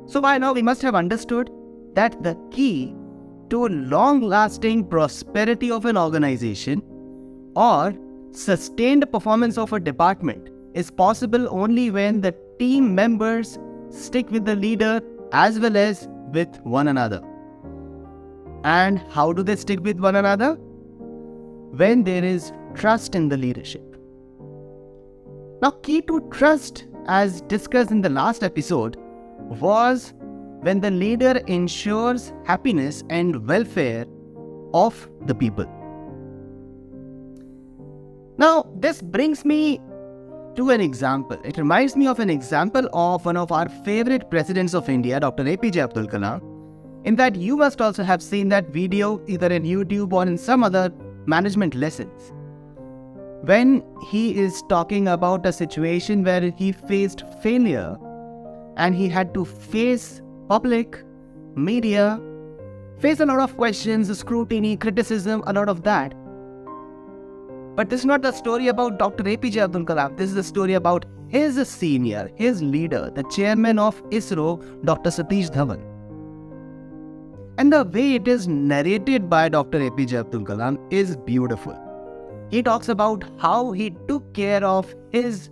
So by now we must have understood that the key to long-lasting prosperity of an organization or sustained performance of a department is possible only when the team members stick with the leader as well as with one another. And how do they stick with one another? When there is trust in the leadership. Now, key to trust, as discussed in the last episode, was when the leader ensures happiness and welfare of the people. Now, this brings me to an example. It reminds me of an example of one of our favorite presidents of India, Dr. APJ Abdul Kalam. In that, you must also have seen that video either in YouTube or in some other management lessons, when he is talking about a situation where he faced failure and he had to face public, media, face a lot of questions, scrutiny, criticism, a lot of that. But this is not the story about Dr. APJ Abdul Kalam. This is the story about his senior, his leader, the chairman of ISRO, Dr. Satish Dhawan. And the way it is narrated by Dr. APJ Abdul Kalam is beautiful. He talks about how he took care of his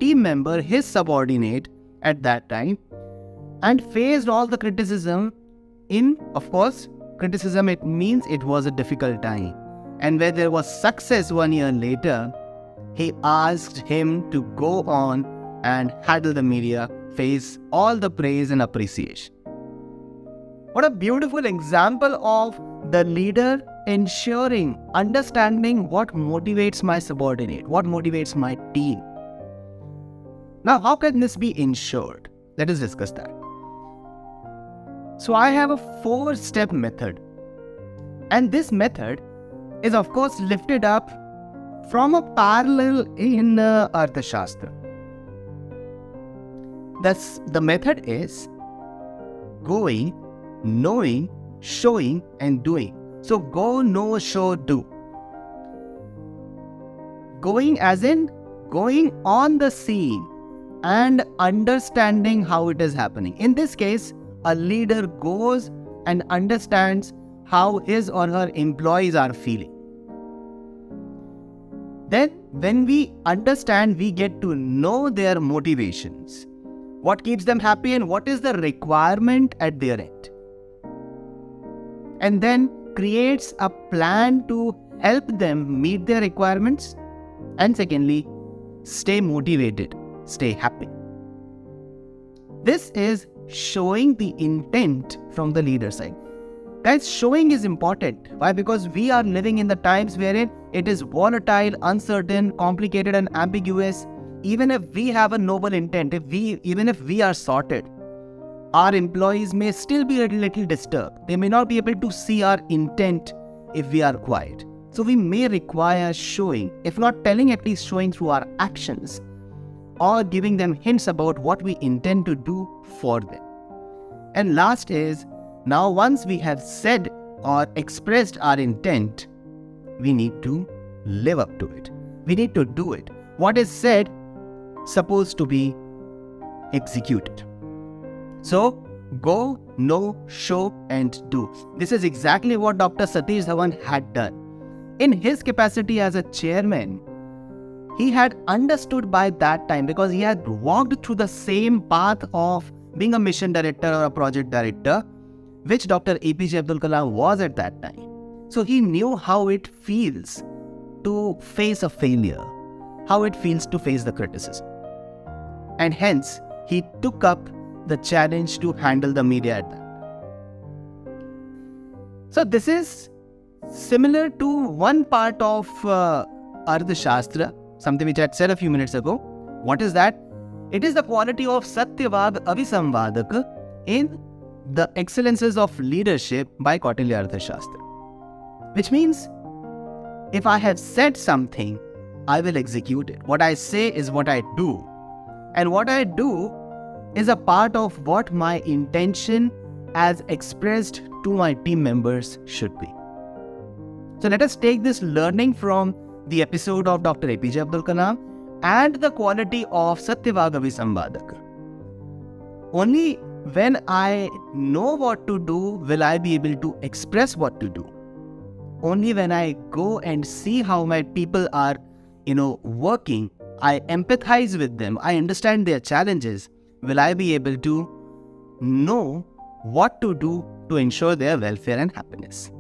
team member, his subordinate at that time, and faced all the criticism. Of course, criticism, it means it was a difficult time. And where there was success 1 year later, he asked him to go on and handle the media, face all the praise and appreciation. What a beautiful example of the leader ensuring, understanding what motivates my subordinate, what motivates my team. Now, how can this be ensured? Let us discuss that. So, I have a 4-step method. And this method is, of course, lifted up from a parallel in Arthashastra. Thus, the method is going, knowing, showing, and doing. So, go, know, show, do. Going as in going on the scene and understanding how it is happening. In this case, a leader goes and understands how his or her employees are feeling. Then, when we understand, we get to know their motivations, what keeps them happy and what is the requirement at their end. And then creates a plan to help them meet their requirements. And secondly, stay motivated, stay happy. This is showing the intent from the leader side. Guys, showing is important. Why? Because we are living in the times wherein it is volatile, uncertain, complicated and ambiguous. Even if we have a noble intent, even if we are sorted, our employees may still be a little disturbed. They may not be able to see our intent if we are quiet. So we may require showing, if not telling, at least showing through our actions or giving them hints about what we intend to do for them. And last is, now once we have said or expressed our intent, we need to live up to it. We need to do it. What is said, supposed to be executed. So, go, know, show and do. This is exactly what Dr. Satish Dhawan had done. In his capacity as a chairman, he had understood by that time, because he had walked through the same path of being a mission director or a project director, which Dr. APJ Abdul Kalam was at that time. So he knew how it feels to face a failure, how it feels to face the criticism. And hence, he took up the challenge to handle the media at that. So this is similar to one part of Arthashastra, something which I had said a few minutes ago. What is that? It is the quality of Satyavag Avisamvadak in the excellences of leadership by Kautilya Arthashastra. Which means, if I have said something, I will execute it. What I say is what I do. And what I do is a part of what my intention as expressed to my team members should be. So let us take this learning from the episode of Dr. APJ Abdul Kalam and the quality of Satyavag Avisamvadak. Only When I know what to do, will I be able to express what to do? Only when I go and see how my people are, working, I empathize with them, I understand their challenges, will I be able to know what to do to ensure their welfare and happiness.